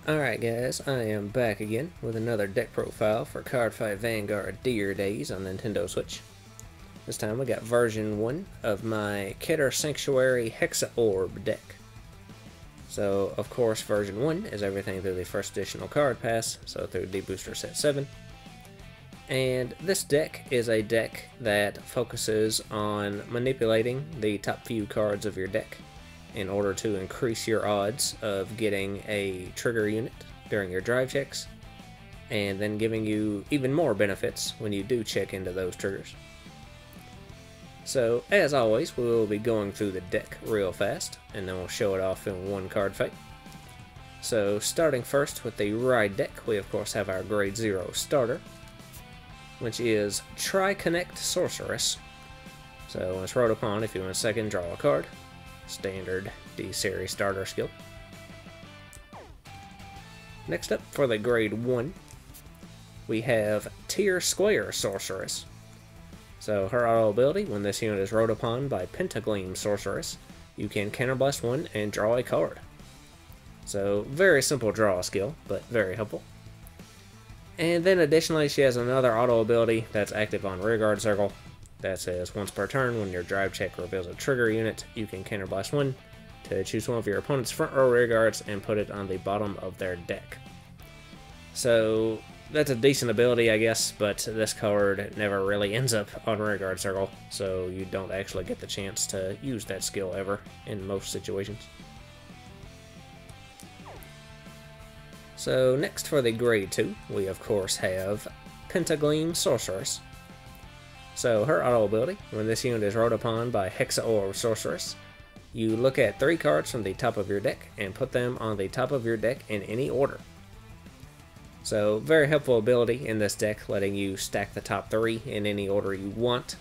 Alright guys, I am back again with another deck profile for Cardfight Vanguard Deer Days on Nintendo Switch. This time we got version 1 of my Keter Sanctuary Hexaorb deck. So of course version 1 is everything through the first additional card pass, so through the booster set 7. And this deck is a deck that focuses on manipulating the top few cards of your deck in order to increase your odds of getting a trigger unit during your drive checks, and then giving you even more benefits when you do check into those triggers. So, as always, we will be going through the deck real fast, and then we'll show it off in one card fight. So, starting first with the ride deck, we of course have our Grade 0 starter, which is Tri-Connect Sorceress. So, when it's rolled upon, if you want a second, draw a card. Standard D-Series starter skill. Next up, for the Grade 1, we have Tier Square Sorceress. So her auto ability, when this unit is rolled upon by Pentagleam Sorceress, you can counterblast one and draw a card. So very simple draw skill, but very helpful. And then additionally, she has another auto ability that's active on Rearguard Circle. That says, once per turn, when your drive check reveals a trigger unit, you can counterblast one to choose one of your opponent's front row rear guards and put it on the bottom of their deck. So that's a decent ability, I guess, but this card never really ends up on Rearguard Circle, so you don't actually get the chance to use that skill ever in most situations. So next, for the Grade 2, we of course have Pentagleam Sorceress. So her auto ability, when this unit is rolled upon by Hexaorb Sorceress, you look at 3 cards from the top of your deck and put them on the top of your deck in any order. So very helpful ability in this deck, letting you stack the top 3 in any order you want,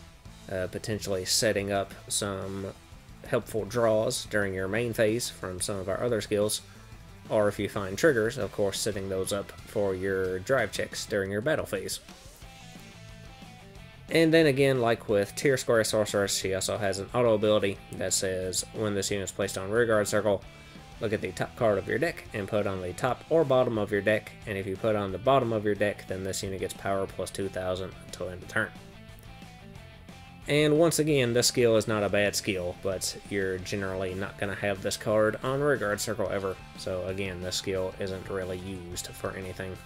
potentially setting up some helpful draws during your main phase from some of our other skills, or if you find triggers, of course setting those up for your drive checks during your battle phase. And then again, like with Tier Square Sorceress, she also has an auto ability that says, when this unit is placed on Rearguard Circle, look at the top card of your deck and put it on the top or bottom of your deck, and if you put it on the bottom of your deck, then this unit gets power plus 2,000 until end of turn. And once again, this skill is not a bad skill, but you're generally not going to have this card on Rearguard Circle ever, so again, this skill isn't really used for anything.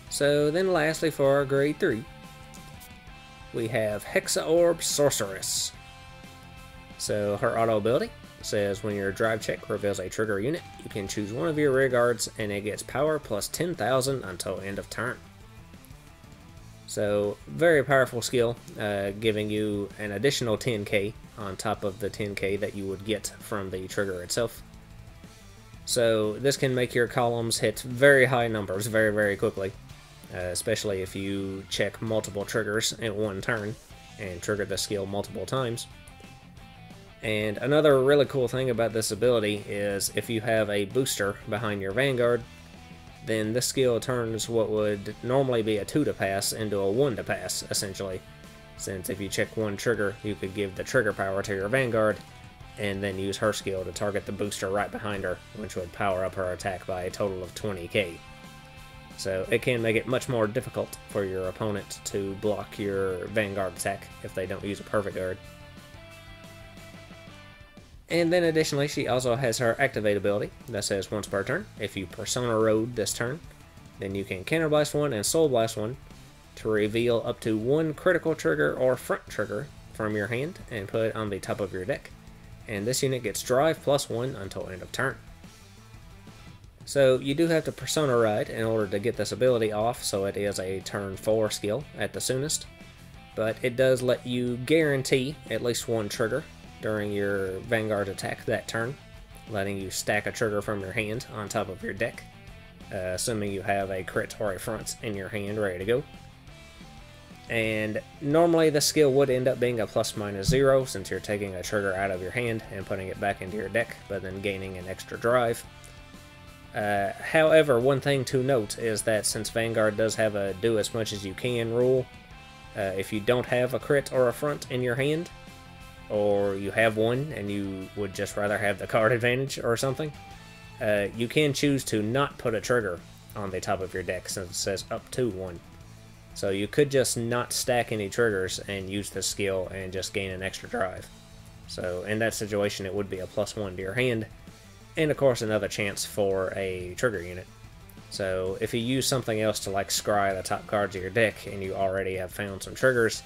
So then lastly, for our Grade 3, we have Hexaorb Sorceress. So her auto ability says, when your drive check reveals a trigger unit, you can choose one of your rear guards and it gets power plus 10,000 until end of turn. So very powerful skill, giving you an additional 10k on top of the 10k that you would get from the trigger itself. So this can make your columns hit very high numbers very quickly. Especially if you check multiple triggers in one turn and trigger the skill multiple times. And another really cool thing about this ability is if you have a booster behind your Vanguard, then this skill turns what would normally be a 2 to pass into a 1 to pass, essentially. Since if you check one trigger, you could give the trigger power to your Vanguard, and then use her skill to target the booster right behind her, which would power up her attack by a total of 20k. So it can make it much more difficult for your opponent to block your Vanguard attack if they don't use a perfect guard. And then additionally, she also has her activate ability that says, once per turn, if you Persona Road this turn, then you can Counterblast one and Soul Blast one to reveal up to 1 critical trigger or front trigger from your hand and put it on the top of your deck. And this unit gets Drive plus 1 until end of turn. So you do have to Persona Ride in order to get this ability off, so it is a turn 4 skill at the soonest. But it does let you guarantee at least 1 trigger during your Vanguard attack that turn, letting you stack a trigger from your hand on top of your deck, assuming you have a crit or a front in your hand ready to go. And normally the skill would end up being a ±0 since you're taking a trigger out of your hand and putting it back into your deck, but then gaining an extra drive. However, one thing to note is that since Vanguard does have a do as much as you can rule, if you don't have a crit or a front in your hand, or you have one and you would just rather have the card advantage or something, you can choose to not put a trigger on the top of your deck since it says up to 1. So you could just not stack any triggers and use this skill and just gain an extra drive. So in that situation it would be a +1 to your hand, and of course another chance for a trigger unit. So if you use something else to like scry the top cards of your deck and you already have found some triggers,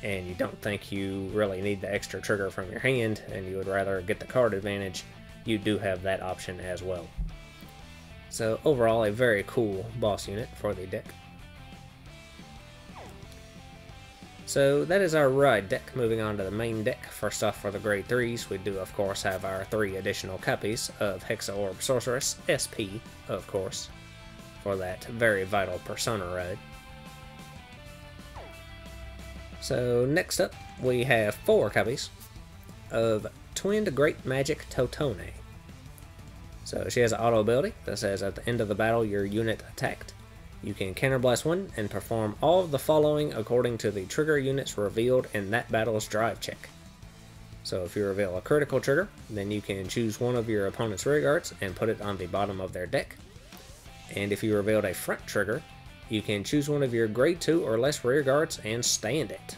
and you don't think you really need the extra trigger from your hand and you would rather get the card advantage, you do have that option as well. So overall, a very cool boss unit for the deck. So that is our ride deck. Moving on to the main deck. First off, for the grade 3s, we do of course have our 3 additional copies of Hexaorb Sorceress SP, of course, for that very vital Persona ride. So next up, we have 4 copies of Twinned Great Magic Totone. So she has an auto ability that says at the end of the battle your unit attacked. You can counterblast 1 and perform all of the following according to the trigger units revealed in that battle's drive check. So if you reveal a critical trigger, then you can choose one of your opponent's rear guards and put it on the bottom of their deck. And if you revealed a front trigger, you can choose one of your grade 2 or less rear guards and stand it.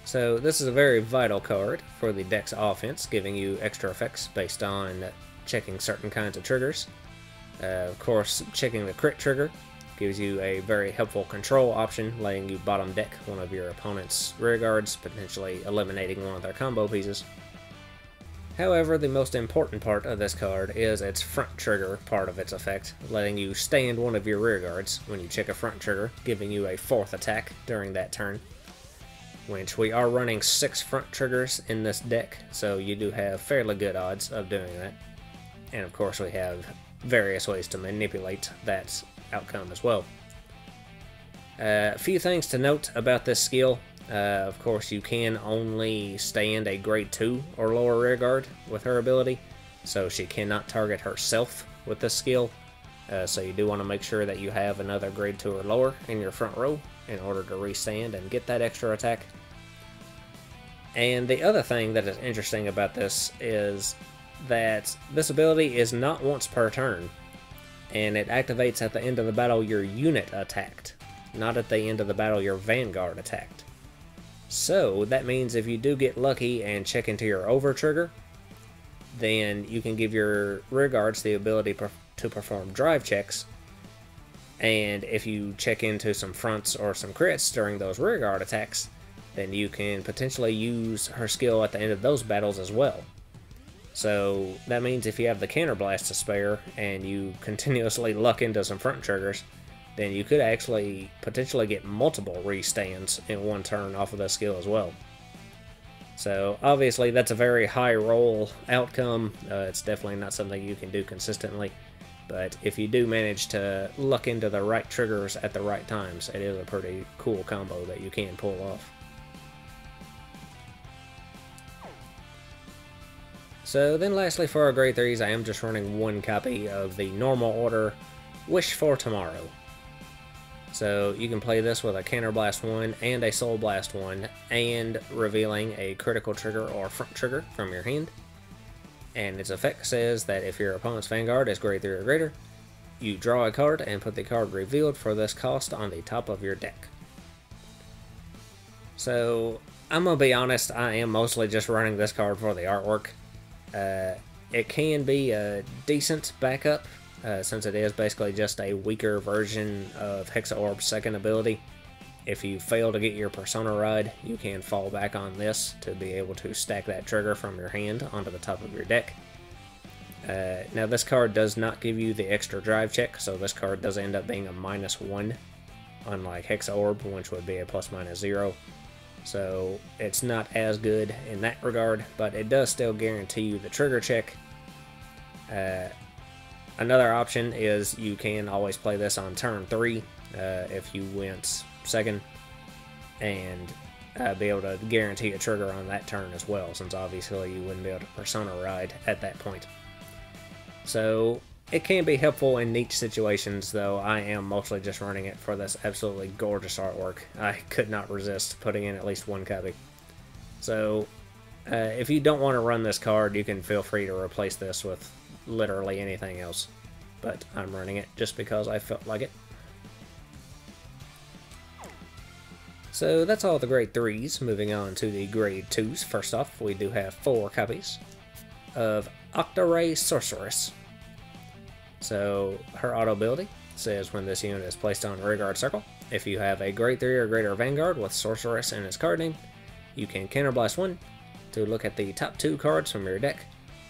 So this is a very vital card for the deck's offense, giving you extra effects based on checking certain kinds of triggers. Of course, checking the crit trigger gives you a very helpful control option, letting you bottom deck one of your opponent's rear guards, potentially eliminating one of their combo pieces. However, the most important part of this card is its front trigger part of its effect, letting you stand one of your rear guards when you check a front trigger, giving you a 4th attack during that turn. Which we are running 6 front triggers in this deck, so you do have fairly good odds of doing that. And of course we have various ways to manipulate that outcome as well. A few things to note about this skill. Of course, you can only stand a grade 2 or lower rear guard with her ability, so she cannot target herself with this skill. So you do want to make sure that you have another grade 2 or lower in your front row in order to restand and get that extra attack. And the other thing that is interesting about this is that this ability is not once per turn, and it activates at the end of the battle your unit attacked, not at the end of the battle your Vanguard attacked. So that means if you do get lucky and check into your over trigger, then you can give your rear guards the ability to perform drive checks, and if you check into some fronts or some crits during those rear guard attacks, then you can potentially use her skill at the end of those battles as well. So that means if you have the counterblast to spare and you continuously luck into some front triggers, then you could actually potentially get multiple restands in one turn off of that skill as well. So obviously that's a very high roll outcome. It's definitely not something you can do consistently, but if you do manage to luck into the right triggers at the right times, it is a pretty cool combo that you can pull off. So then lastly, for our grade 3s, I am just running 1 copy of the normal order Wish for Tomorrow. So you can play this with a Counterblast 1 and a Soul Blast 1, and revealing a critical trigger or front trigger from your hand. And its effect says that if your opponent's Vanguard is grade 3 or greater, you draw a card and put the card revealed for this cost on the top of your deck. So I'm going to be honest, I am mostly just running this card for the artwork. It can be a decent backup, since it is basically just a weaker version of Hexaorb's second ability. If you fail to get your Persona ride, you can fall back on this to be able to stack that trigger from your hand onto the top of your deck. Now this card does not give you the extra drive check, so this card does end up being a -1, unlike Hexaorb, which would be a ±0. So it's not as good in that regard, but it does still guarantee you the trigger check. Another option is you can always play this on turn 3 if you went second, and be able to guarantee a trigger on that turn as well, since obviously you wouldn't be able to Persona ride at that point. So it can be helpful in niche situations, though I am mostly just running it for this absolutely gorgeous artwork. I could not resist putting in at least 1 copy. So If you don't want to run this card, you can feel free to replace this with literally anything else. But I'm running it just because I felt like it. So that's all the grade 3s. Moving on to the grade 2s. First off, we do have 4 copies of Octaray Sorceress. So her auto ability says when this unit is placed on rearguard circle, if you have a grade 3 or greater Vanguard with Sorceress in its card name, you can counterblast 1 to look at the top 2 cards from your deck,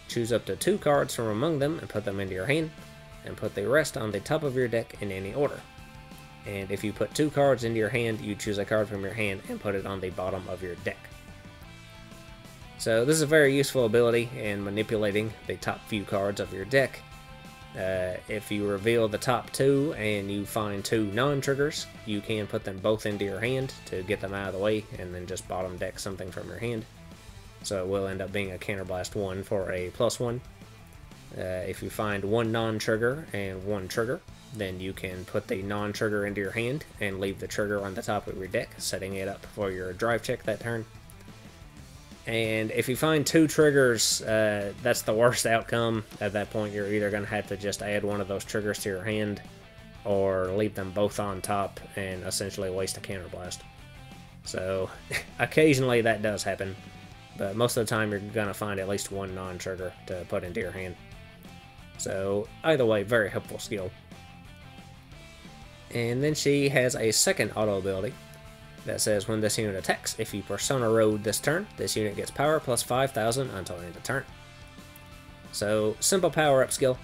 choose up to 2 cards from among them and put them into your hand, and put the rest on the top of your deck in any order. And if you put 2 cards into your hand, you choose a card from your hand and put it on the bottom of your deck. So this is a very useful ability in manipulating the top few cards of your deck. If you reveal the top 2 and you find 2 non-triggers, you can put them both into your hand to get them out of the way and then just bottom deck something from your hand. So it will end up being a counterblast 1 for a +1. If you find 1 non-trigger and 1 trigger, then you can put the non-trigger into your hand and leave the trigger on the top of your deck, setting it up for your drive check that turn. And if you find 2 triggers, that's the worst outcome. At that point, you're either going to have to just add one of those triggers to your hand, or leave them both on top and essentially waste a counterblast. So, occasionally that does happen, but most of the time you're going to find at least 1 non-trigger to put into your hand. So, either way, very helpful skill. And then she has a second auto ability that says when this unit attacks, if you Persona Road this turn, this unit gets power plus 5,000 until end of turn. So, simple power-up skill,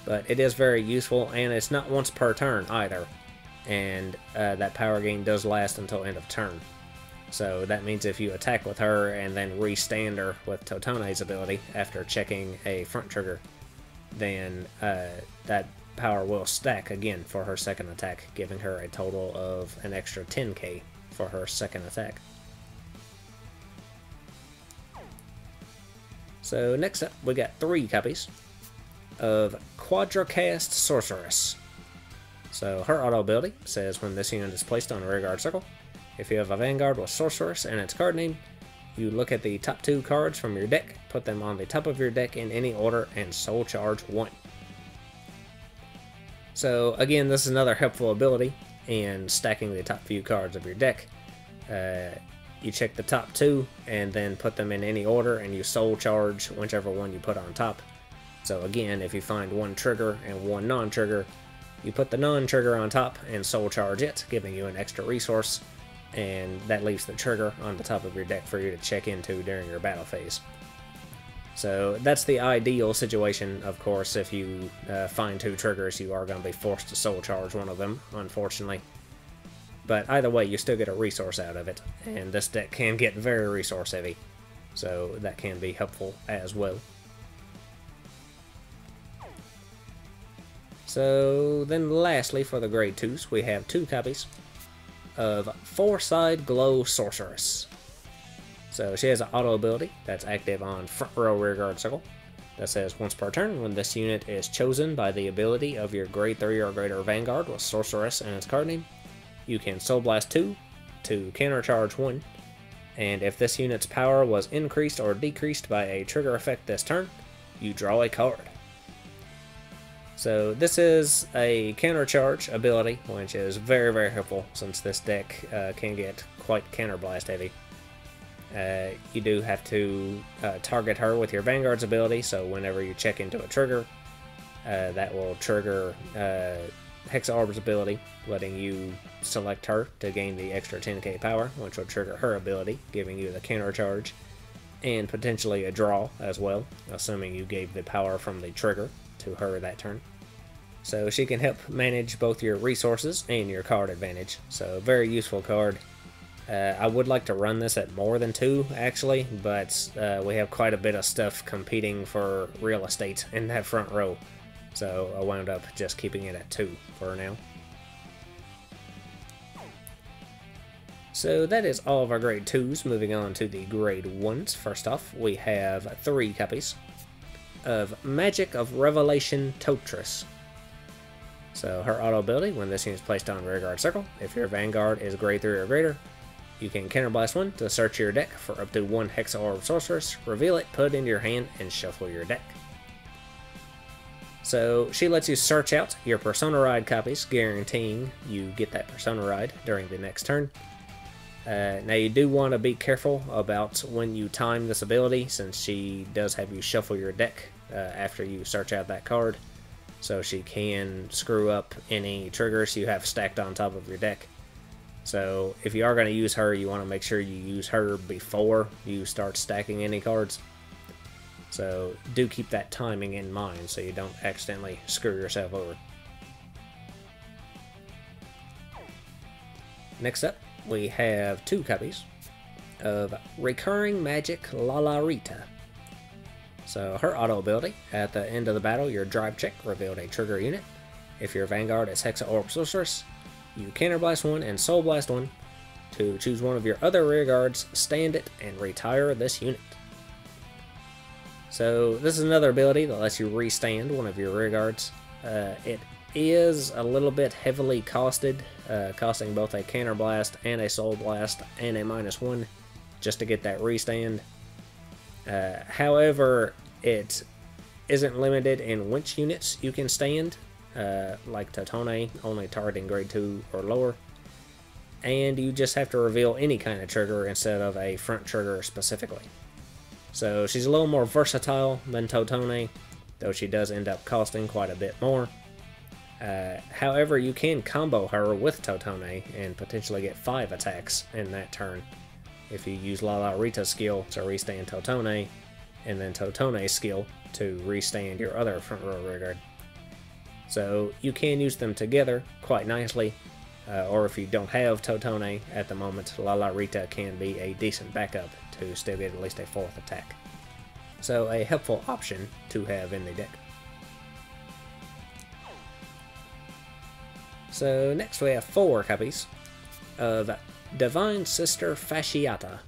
but it is very useful, and it's not once per turn either. And that power gain does last until end of turn. So that means if you attack with her and then re-stand her with Totone's ability after checking a front trigger, then that power will stack again for her second attack, giving her a total of an extra 10k for her second attack. So next up, we got 3 copies of Quadracast Sorceress. So her auto ability says when this unit is placed on a rearguard circle, if you have a Vanguard with Sorceress and its card name, you look at the top 2 cards from your deck, put them on the top of your deck in any order, and soul charge 1. So again, this is another helpful ability in stacking the top few cards of your deck. You check the top 2 and then put them in any order, and you soul charge whichever one you put on top. So again, if you find 1 trigger and 1 non-trigger, you put the non-trigger on top and soul charge it, giving you an extra resource, and that leaves the trigger on the top of your deck for you to check into during your battle phase. So that's the ideal situation, of course. If you find 2 triggers, you are going to be forced to soul charge one of them, unfortunately. But either way, you still get a resource out of it, and this deck can get very resource heavy, so that can be helpful as well. So then lastly, for the grade 2s, we have 2 copies of Four-Side Glow Sorceress. So she has an auto ability that's active on front row rearguard circle that says once per turn, when this unit is chosen by the ability of your grade 3 or greater Vanguard with Sorceress and its card name, you can Soul Blast 2 to countercharge 1, and if this unit's power was increased or decreased by a trigger effect this turn, you draw a card. So this is a countercharge ability, which is very, very helpful since this deck can get quite counterblast heavy. You do have to target her with your Vanguard's ability, so whenever you check into a trigger, that will trigger Hexaorb's ability, letting you select her to gain the extra 10k power, which will trigger her ability, giving you the countercharge, and potentially a draw as well, assuming you gave the power from the trigger to her that turn. So she can help manage both your resources and your card advantage, so very useful card. I would like to run this at more than 2, actually, but we have quite a bit of stuff competing for real estate in that front row, so I wound up just keeping it at 2 for now. So that is all of our grade 2s. Moving on to the grade 1s. First off, we have 3 copies of Magic of Revelation Totress. So her auto ability, when this unit is placed on rearguard circle, if your Vanguard is grade 3 or greater, You can counterblast one to search your deck for up to one Hexaorb sorceress, reveal it, put it into your hand, and shuffle your deck. So she lets you search out your Persona Ride copies, guaranteeing you get that Persona Ride during the next turn. Now you do want to be careful about when you time this ability, since she does have you shuffle your deck after you search out that card. So she can screw up any triggers you have stacked on top of your deck. So if you are going to use her, you want to make sure you use her before you start stacking any cards. So do keep that timing in mind so you don't accidentally screw yourself over. Next up, we have 2 copies of Recurring Magic Lala Rita. So her auto ability, at the end of the battle, your drive check revealed a trigger unit. If your Vanguard is Hexaorb Sorceress, you counterblast one and soul blast one to choose one of your other rear guards, stand it, and retire this unit. So this is another ability that lets you restand one of your rear guards. It is a little bit heavily costed, costing both a counterblast and a soul blast and a -1 just to get that restand. However, it isn't limited in which units you can stand, like Totone, only targeting grade 2 or lower. And you just have to reveal any kind of trigger instead of a front trigger specifically. So she's a little more versatile than Totone, though she does end up costing quite a bit more. However, you can combo her with Totone and potentially get 5 attacks in that turn if you use Lala Rita's skill to restand Totone, and then Totone's skill to restand your other front row rear guard. So you can use them together quite nicely, or if you don't have Totone at the moment, Lala Rita can be a decent backup to still get at least a 4th attack. So a helpful option to have in the deck. So next we have 4 copies of Divine Sister Fasciata.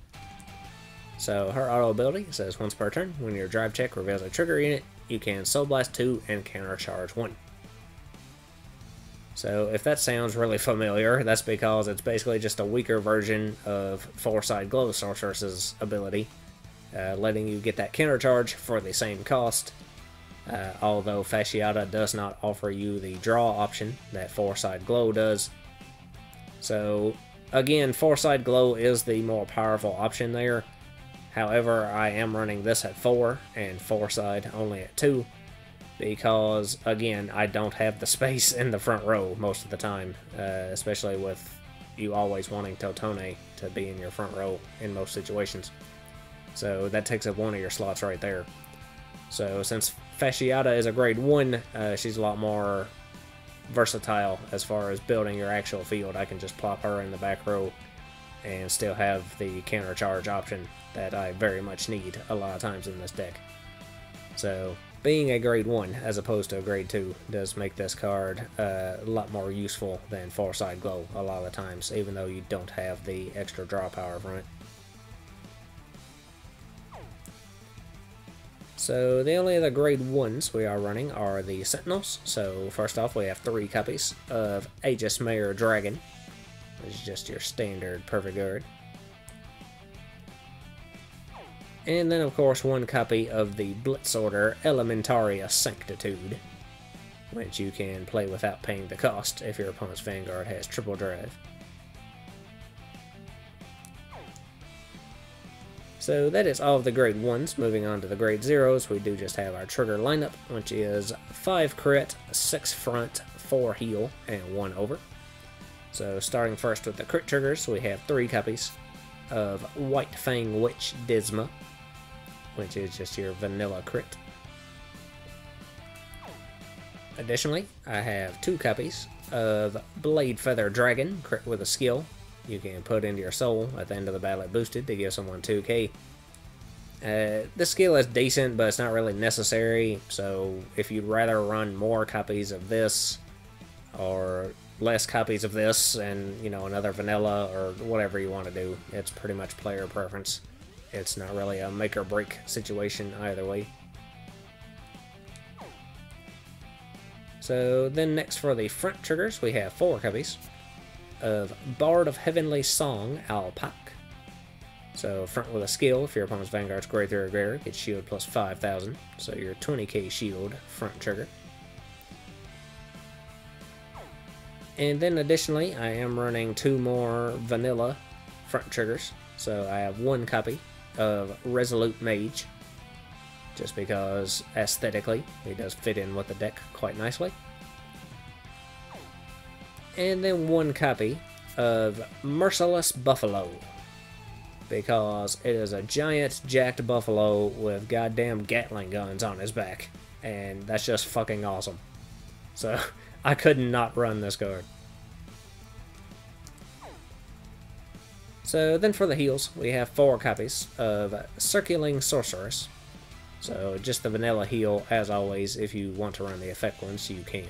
So her auto ability says once per turn, when your drive check reveals a trigger unit, you can Soul Blast 2 and counter charge 1. So if that sounds really familiar, that's because it's basically just a weaker version of Foresight Glow Sorceress's ability, letting you get that counter charge for the same cost, although Fasciata does not offer you the draw option that Foresight Glow does. So again, Foresight Glow is the more powerful option there. However, I am running this at 4 and Foresight only at 2. Because, again, I don't have the space in the front row most of the time, especially with you always wanting Totone to be in your front row in most situations. So that takes up one of your slots right there. So since Fasciata is a grade 1, she's a lot more versatile as far as building your actual field. I can just plop her in the back row and still have the counter charge option that I very much need a lot of times in this deck. So being a grade 1 as opposed to a grade 2 does make this card a lot more useful than Foresight Glow a lot of the times, even though you don't have the extra draw power from it. So the only other grade 1s we are running are the Sentinels. So first off, we have 3 copies of Aegis Mayor Dragon, which is just your standard perfect guard. And then, of course, 1 copy of the Blitz Order Elementaria Sanctitude, which you can play without paying the cost if your opponent's Vanguard has triple drive. So that is all of the grade 1s. Moving on to the grade 0s, we do just have our trigger lineup, which is 5 crit, 6 front, 4 heal, and 1 over. So starting first with the crit triggers, we have 3 copies of White Fang Witch Disma, which is just your vanilla crit. Additionally, I have 2 copies of Blade Feather Dragon, crit with a skill. You can put into your soul at the end of the battle boosted to give someone 2k. This skill is decent, but it's not really necessary, so if you'd rather run more copies of this, or less copies of this, and, you know, another vanilla, or whatever you want to do, it's pretty much player preference. It's not really a make or break situation either way. So then next for the front triggers, we have 4 copies of Bard of Heavenly Song, Alpac. So front with a skill, if your opponent's Vanguard's Gray or Greater, get shield plus 5,000. So your 20k shield front trigger. And then additionally, I am running 2 more vanilla front triggers. So I have 1 copy of Resolute Mage, just because aesthetically he does fit in with the deck quite nicely. And then 1 copy of Merciless Buffalo, because it is a giant jacked buffalo with goddamn Gatling guns on his back, and that's just fucking awesome. So I could not run this card. So then for the heals, we have 4 copies of Circulating Sorceress. So just the vanilla heal, as always. If you want to run the effect ones, you can.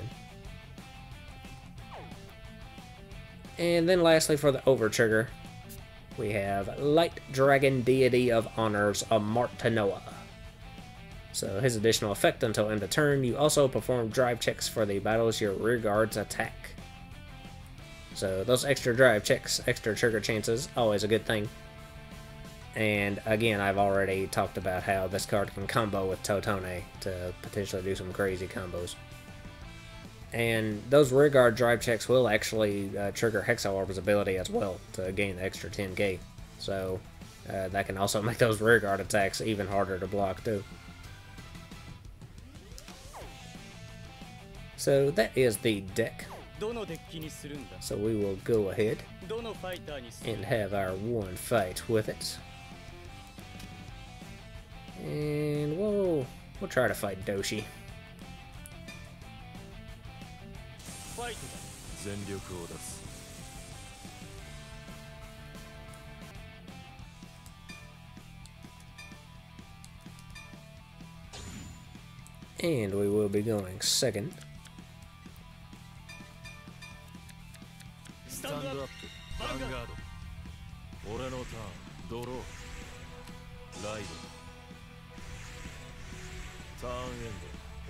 And then lastly for the over trigger, we have Light Dragon Deity of Honors, Amartanoa. So his additional effect until end of turn, you also perform drive checks for the battles your rear guards attack. So those extra drive checks, extra trigger chances, always a good thing. And again, I've already talked about how this card can combo with Totone to potentially do some crazy combos. And those rear guard drive checks will actually trigger Hexaorb's ability as well to gain the extra 10k. So that can also make those rear guard attacks even harder to block too. So that is the deck. So we will go ahead and have our one fight with it. And we'll try to fight Doshi. And we will be going second. Stand up, Vanguard. Ore no turn, draw. Ride. Turn end.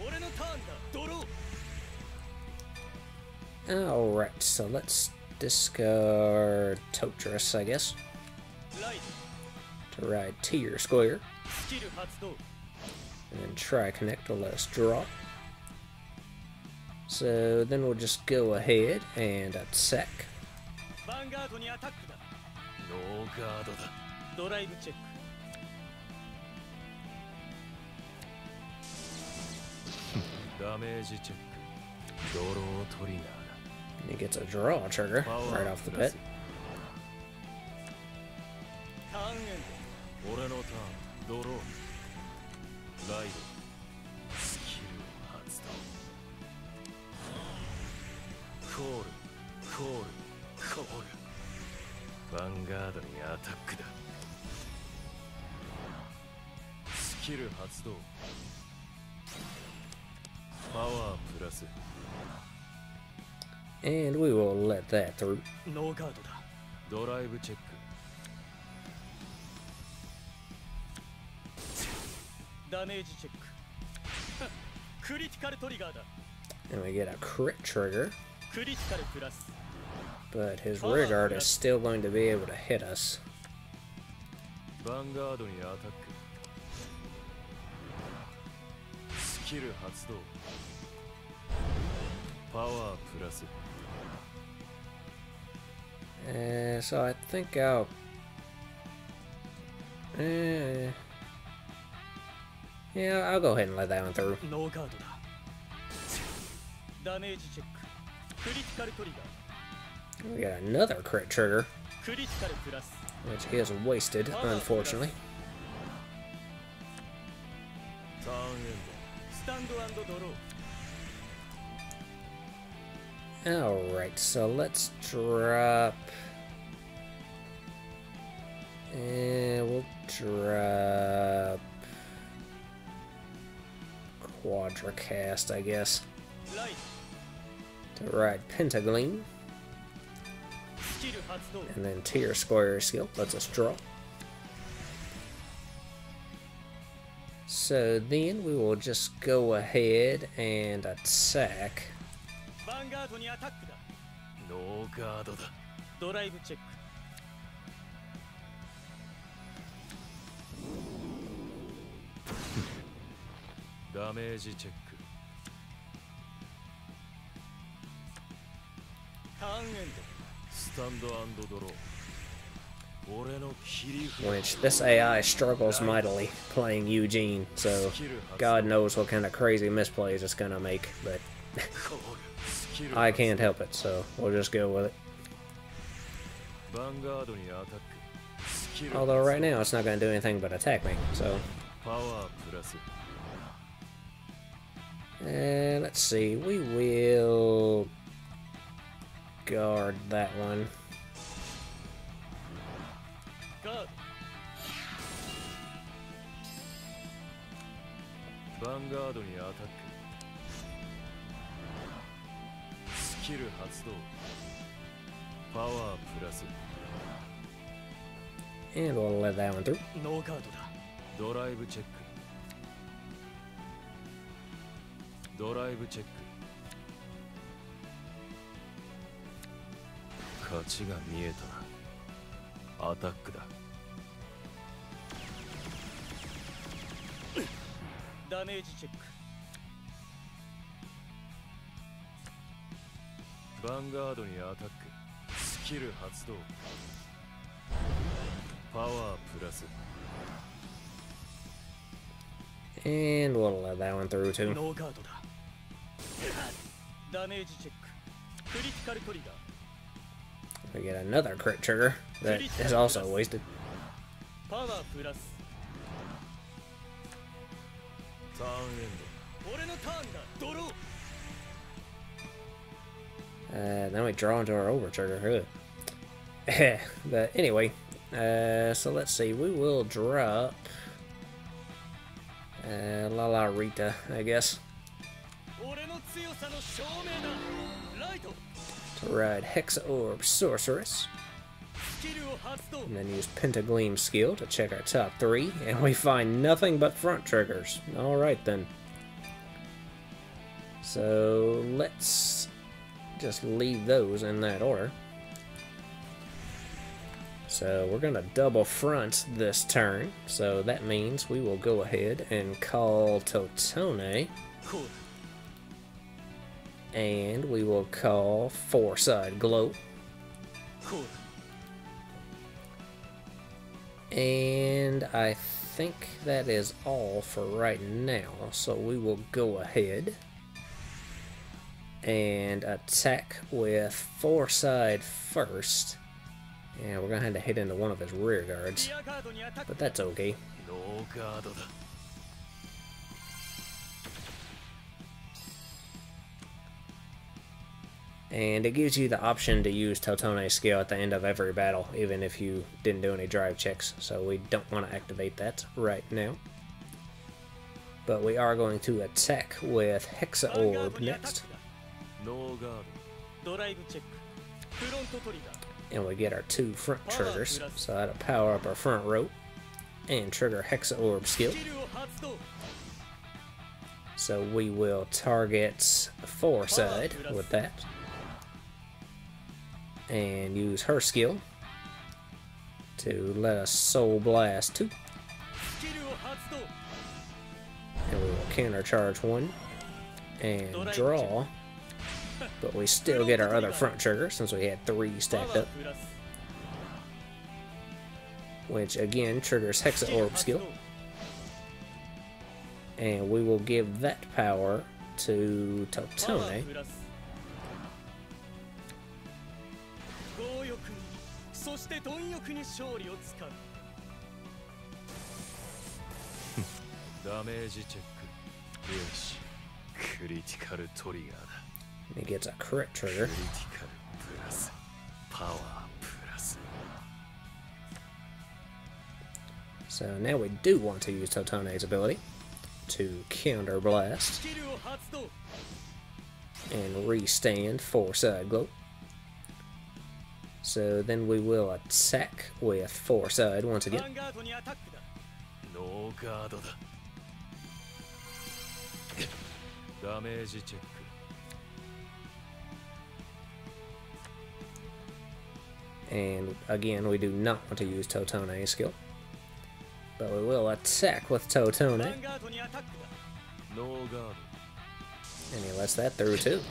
Ore no turn da, draw. Alright, so let's discard Totris, I guess. To ride Tier Square. And then try connect to let us draw. So then we'll just go ahead and attack. Vanguard ni attack da. No guard da. Drive check. Damage check. Draw trigger. And he gets a draw trigger right off the bat. Turn end. Ore no turn. Draw. Ride. Skill発動. Call. Call. Call. Vanguardにアタックだ. Skill 発動. Power プラス. And we will let that through. No guard だ. Drive check. Damage check. Critical trigger だ. And we get a crit trigger. Critical plus. But his rear guard is still going to be able to hit us. Vanguard にアタック. Skill 発動. Power プラス. So I think I'll... yeah, I'll go ahead and let that one through. No guard だ. Damage check. Critical trigger. We got another crit trigger, Critical plus. which is wasted, unfortunately. Turn end. Stand and draw. Alright, so let's drop... and we'll drop... Quadracast, I guess. Light. To ride Pentagleam. Skill 発動. And then Tier Square skill lets us draw. So then we will just go ahead and attack. Vanguard にアタックだ. No guard だ.ドライブチェック。ダメージチェック。ターンエンド。スタンドアンドドロー。俺の切り札。 Which this AI struggles mightily playing Eugene, so God knows what kind of crazy misplays it's gonna make, but I can't help it, so we'll just go with it. Vanguard にアタック。 Although right now it's not gonna do anything but attack me, so. パワープラス。 Let's see, we will guard that one. ガード。ヴァンガードにアタック。スキル発動。パワープラス。 And we'll let that one through. ノーガードだ。ドライブチェック。ドライブチェック。勝ちが見えたな。アタックだ。ダメージチェック。ヴァンガードにアタック。スキル発動。パワープラス。 And we'll let that one through too. ノーガードだ。ダメージチェック。クリティカルトリガー。 We get another crit trigger that is also wasted. パワープラス。ターンエンド。俺のターンだ。ドロー。 Then we draw into our over trigger. But anyway, so let's see. We will drop La La Rita, I guess, 俺の強さの証明だ。ライト。 to ride Hexaorb Sorceress. スキルを発動。 And then use Pentagleam skill to check our top 3, and we find nothing but front triggers. Alright then. So let's just leave those in that order. So we're gonna double front this turn, so that means we will go ahead and call Totone, and we will call Four-Side Glow. And I think that is all for right now, so we will go ahead and attack with Four-Side first. And we're gonna have to hit into one of his rear guards, but that's okay. And it gives you the option to use Totone's skill at the end of every battle, even if you didn't do any drive checks, so we don't want to activate that right now. But we are going to attack with Hexaorb next. And we get our 2 front triggers, so that'll power up our front row and trigger Hexaorb skill. So we will target Four-Side with that and use her skill to let us Soul Blast 2. And we will counter charge 1 and draw. But we still get our other front trigger since we had 3 stacked up, which again triggers Hexaorb skill, and we will give that power to Totone. He gets a crit trigger. So now we do want to use Totone's ability to counter blast and restand Four-Side Glow. So then we will attack with Four-Side once again. Damage check. And again, we do not want to use Totone's skill. But we will attack with Totone. And he lets that through too.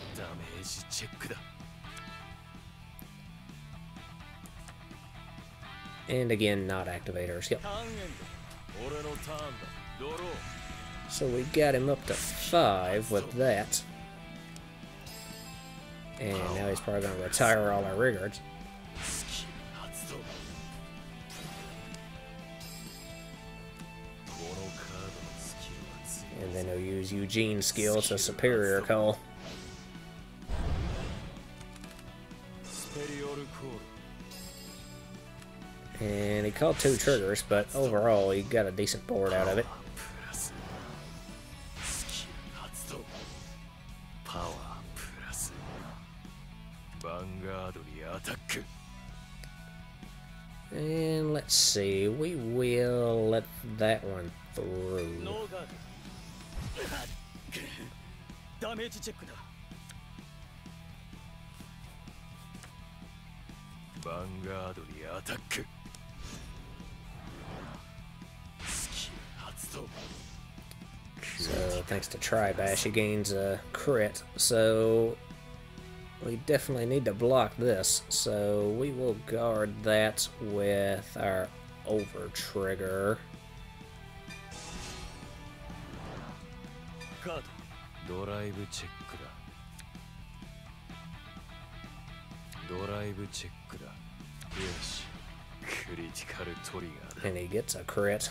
And again, not activate her skill. So we got him up to 5 with that. And now he's probably going to retire all our Riggards. And then he'll use Eugene's skill to Superior Call. And he called 2 triggers, but overall he got a decent board out of it. And let's see, we will let that one through. Vanguard attack. So thanks to Tri-Bash, he gains a crit. So we definitely need to block this. So we will guard that with our over trigger. And he gets a crit.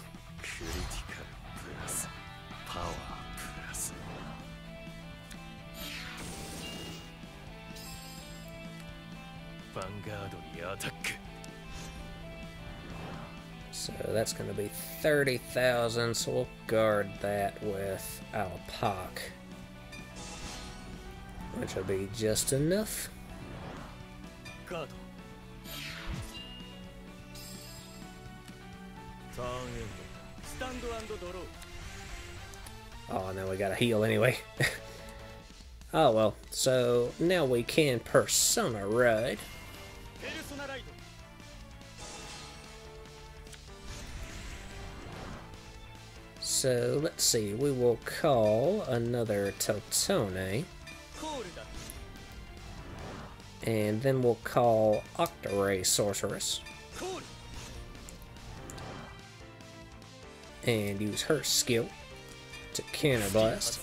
So that's going to be 30,000, so we'll guard that with Alpak, which will be just enough. Oh, now we gotta heal anyway. Oh well, so now we can Persona Ride. So let's see, we will call another Totone. And then we'll call Octaray Sorceress. And use her skill to Counterblast.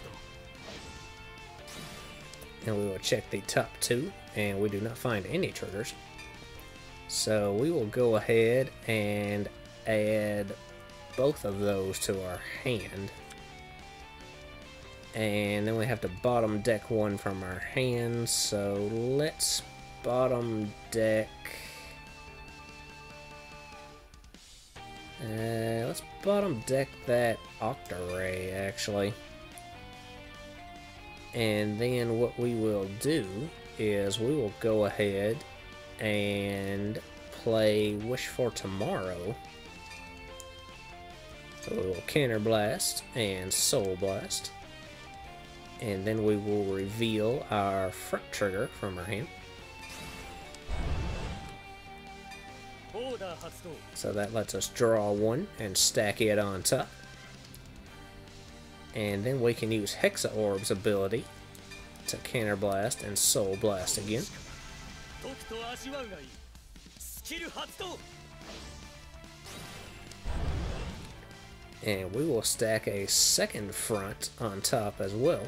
And we will check the top 2, and we do not find any triggers. So we will go ahead and add both of those to our hand. And then we have to bottom deck one from our hand, so let's bottom deck... let's bottom deck that Octaray, actually. And then what we will do is we will go ahead and play Wish for Tomorrow. So we will Counterblast and Soul Blast. And then we will reveal our front trigger from our hand. So that lets us draw one and stack it on top. And then we can use Hexaorb's ability to Counterblast and Soul Blast again. And we will stack a second front on top as well.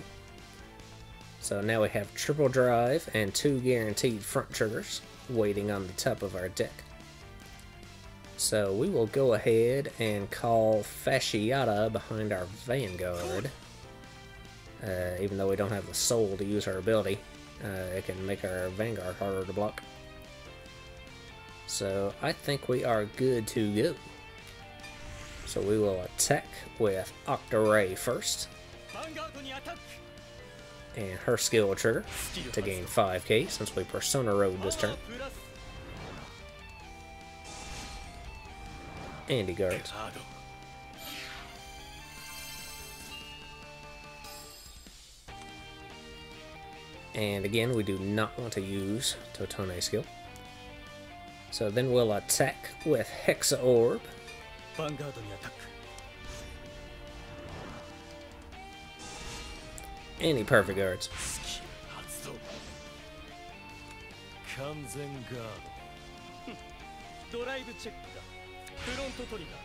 So now we have triple drive and 2 guaranteed front triggers waiting on the top of our deck. So we will go ahead and call Fasciata behind our Vanguard. Even though we don't have the soul to use our ability, it can make our Vanguard harder to block. So I think we are good to go. So we will attack with Octaray first. And her skill trigger to gain 5k since we Persona Road this turn. And he guards. And again, we do not want to use Totone's skill. So then we'll attack with Hexaorb. Vanguard にアタック Any perfect guards. スキル発動完全ガードドライブチェックだフロントトリガー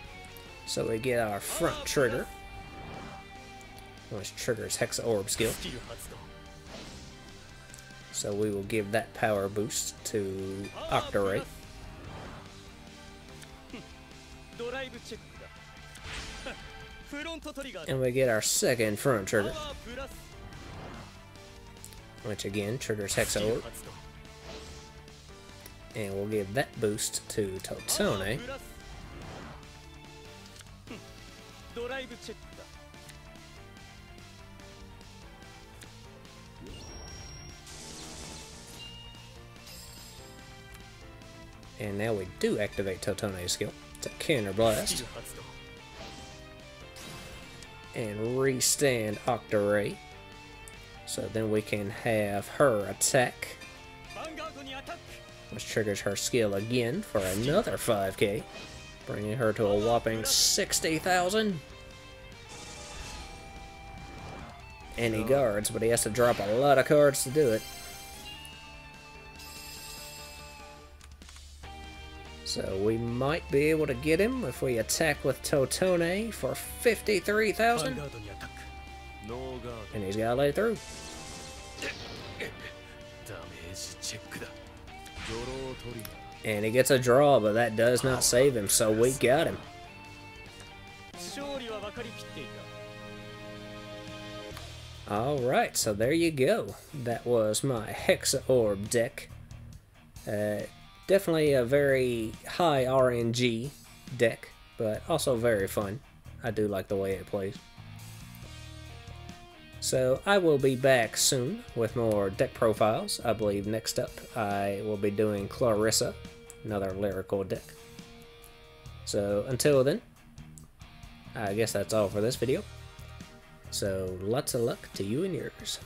So we get our front trigger, which triggers Hexaorb skill. スキル発動 So we will give that power boost to Octaray. ドライブチェックだフロントトリガー And we get our second front trigger, パワープラス which again triggers スキル Hexaorb. 発動 And we'll give that boost to パワー Totone. プラスドライブチェックだ And now we do activate Totone's skill. It's a Counter スキ Blast. ル発動 And restand Octaray. So then we can have her attack, ヴァンガードにアタック which triggers her skill again for another 5k, bringing her to a whopping 60,000. And he guards, but he has to drop a lot of cards to do it. So we might be able to get him if we attack with Totone for ヴァン 53,000. ガードにアタックノーガー And he's got to let it through. ドダメージチェックだドロートリガー And he gets a draw, but that does not save him, so we got him. 勝利は分かりきっていた Alright, so there you go. That was my Hexaorb deck. Definitely a very high RNG deck, but also very fun. I do like the way it plays. So I will be back soon with more deck profiles. I believe next up I will be doing Clarissa, another lyrical deck. So until then, I guess that's all for this video. So lots of luck to you and yours.